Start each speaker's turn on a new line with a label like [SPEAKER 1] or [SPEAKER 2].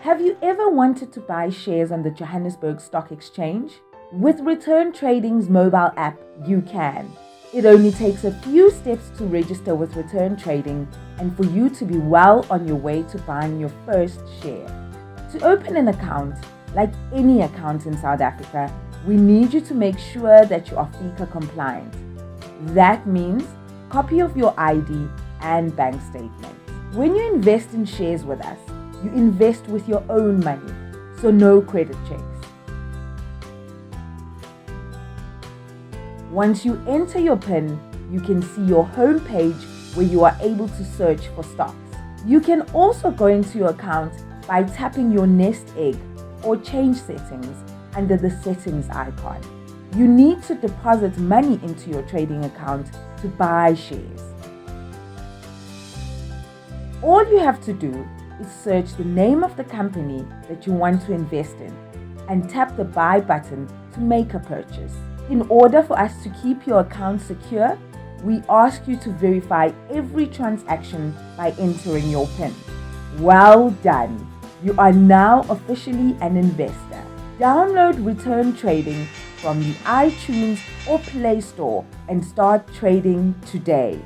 [SPEAKER 1] Have you ever wanted to buy shares on the Johannesburg Stock Exchange? With Ruturn Trading's mobile app, you can. It only takes a few steps to register with Ruturn Trading and for you to be well on your way to buying your first share. To open an account, like any account in South Africa, we need you to make sure that you are FICA compliant. That means copy of your ID and bank statement. When you invest in shares with us, you invest with your own money, so no credit checks. Once you enter your PIN, you can see your home page where you are able to search for stocks. You can also go into your account by tapping your nest egg or change settings under the settings icon. You need to deposit money into your trading account to buy shares. All you have to do is search the name of the company that you want to invest in and tap the buy button to make a purchase. In order for us to keep your account secure, we ask you to verify every transaction by entering your PIN. Well done! You are now officially an investor. Download Ruturn Trading from the iTunes or Play Store and start trading today.